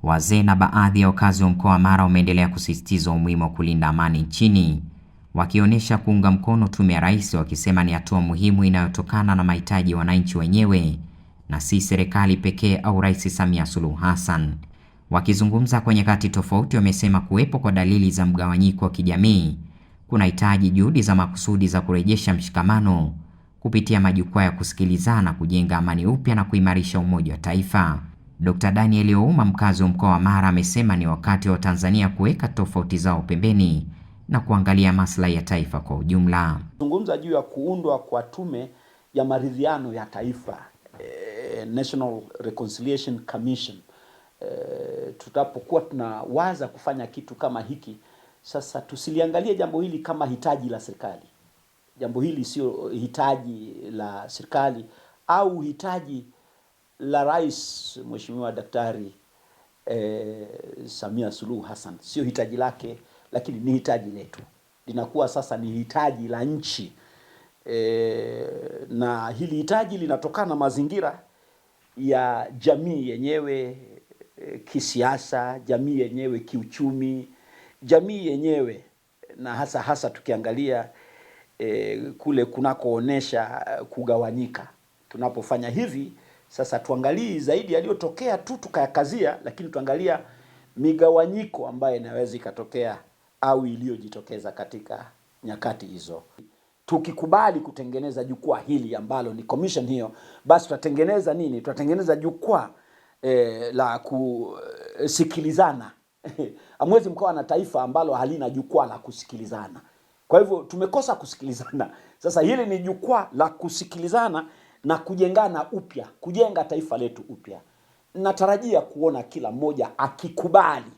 Wazee na baadhi ya wakazi wa mkoa wa Mara wameendelea kusisitiza umuhimu wa kulinda amani nchini, wakionyesha kuunga mkono tume ya rais, wakisema ni hatua muhimu inayotokana na mahitaji ya wananchi wenyewe na si serikali pekee au Rais Samia Suluhu Hassan. Wakizungumza kwa nyakati tofauti, wamesema kuwepo kwa dalili za mgawanyiko wa kijamii kunahitaji juhudi za makusudi za kurejesha mshikamano kupitia majukwaa ya kusikilizana, kujenga amani upya na kuimarisha umoja wa taifa. Dr. Daniel Ouma, mkazi wa mkoa wa Mara, amesema ni wakati wa Tanzania kuweka tofauti zao pembeni na kuangalia maslahi ya taifa kwa ujumla. Zungumza juu ya kuundwa kwa tume ya maridhiano ya taifa, National Reconciliation Commission. Tutapokuwa tunawaza kufanya kitu kama hiki, sasa tusiliangalie jambo hili kama hitaji la serikali. Jambo hili sio hitaji la serikali au hitaji la Rais Mheshimiwa Daktari Samia Suluhu Hassan, sio hitaji lake, lakini ni hitaji letu. Linakuwa sasa ni hitaji la nchi, na hili hitaji linatokana na mazingira ya jamii yenyewe kisiasa, jamii yenyewe kiuchumi, jamii yenyewe, na hasa tukiangalia kule kunakoonesha kugawanyika. Tunapofanya hivi sasa, tuangalie zaidi yaliyotokea tu tukayakazia, lakini tuangalia migawanyiko ambayo inaweza ikatokea au iliyojitokeza katika nyakati hizo. Tukikubali kutengeneza jukwaa hili ambalo ni commission hiyo, basi tutatengeneza nini? Tutatengeneza jukwaa la kusikilizana. Hamwezi mkawa na taifa ambalo halina jukwaa la kusikilizana. Kwa hivyo tumekosa kusikilizana. Sasa hili ni jukwaa la kusikilizana na kujengana upya, kujenga taifa letu upya. Natarajia kuona kila mmoja akikubali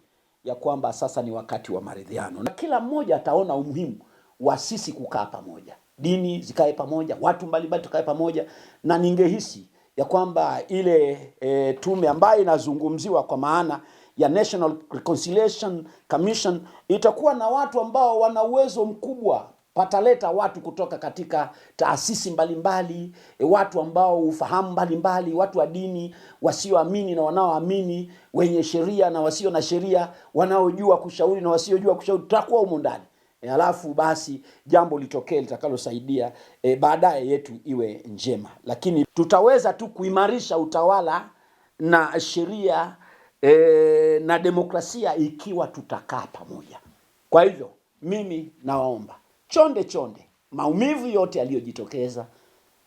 ya kwamba sasa ni wakati wa maridhiano, na kila mmoja ataona umuhimu wa sisi kukaa pamoja, dini zikae pamoja, watu mbalimbali tukae pamoja, na ningehisi ya kwamba ile tume ambayo inazungumziwa kwa maana ya National Reconciliation Commission itakuwa na watu ambao wana uwezo mkubwa. Pataleta watu kutoka katika taasisi mbalimbali, watu ambao ufahamu mbalimbali, watu wa dini, wasioamini na wanaoamini, wenye sheria na wasio na sheria, wanaojua kushauri na wasiojua kushauri, tutakuwa humo ndani. Alafu basi jambo litokee litakalosaidia baadaye yetu iwe njema. Lakini tutaweza tu kuimarisha utawala na sheria na demokrasia ikiwa tutakaa pamoja. Kwa hivyo mimi nawaomba chonde maumivu yote yaliyojitokeza,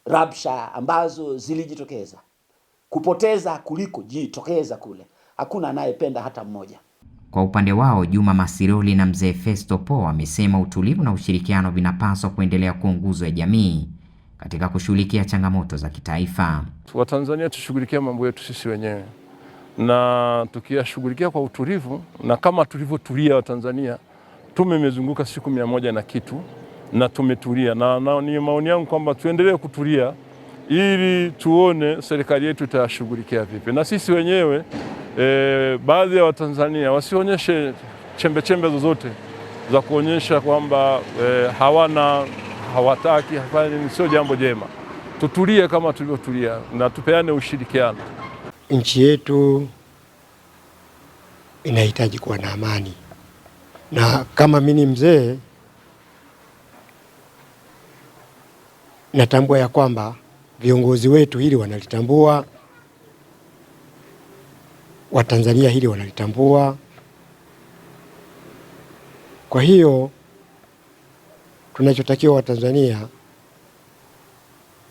rabsha ambazo zilijitokeza, kupoteza kuliko jitokeza kule, hakuna anayependa hata mmoja. Kwa upande wao, Juma Masiroli na Mzee Festo Po wamesema utulivu na ushirikiano vinapaswa kuendelea kuwa nguzo ya jamii katika kushughulikia changamoto za kitaifa. Watanzania tushughulikie mambo yetu sisi wenyewe, na tukiyashughulikia kwa utulivu, na kama tulivyotulia Watanzania, tume imezunguka siku 100 na kitu na tumetulia, na ni maoni yangu kwamba tuendelee kutulia ili tuone serikali yetu itashughulikia vipi. Na sisi wenyewe baadhi ya Watanzania wasionyeshe chembe zozote za kuonyesha kwamba hawataki, hafanye, sio jambo jema. Tutulie kama tulivyotulia na tupeane ushirikiano. Nchi yetu inahitaji kuwa na amani, na kama mimi mzee natambua ya kwamba viongozi wetu hili wanalitambua, Watanzania hili wanalitambua. Kwa hiyo tunachotakiwa Watanzania,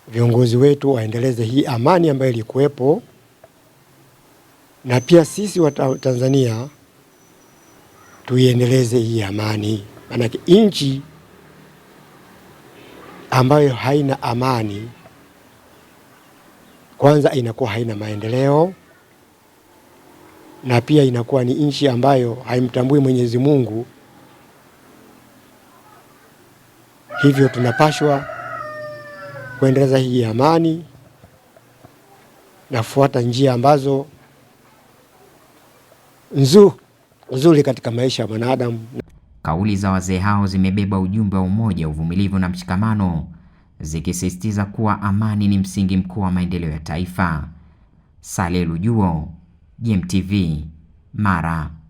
viongozi wetu waendeleze hii amani ambayo ilikuwepo, na pia sisi wa Tanzania tuiendeleze hii amani. Maana nchi ambayo haina amani, kwanza inakuwa haina maendeleo, na pia inakuwa ni nchi ambayo haimtambui Mwenyezi Mungu. Hivyo tunapashwa kuendeleza hii amani na fuata njia ambazo nzuri katika maisha ya mwanadamu. Kauli za wazee hao zimebeba ujumbe wa umoja, uvumilivu na mshikamano, zikisisitiza kuwa amani ni msingi mkuu wa maendeleo ya taifa. Saleh Lujuo, GMTV, Mara.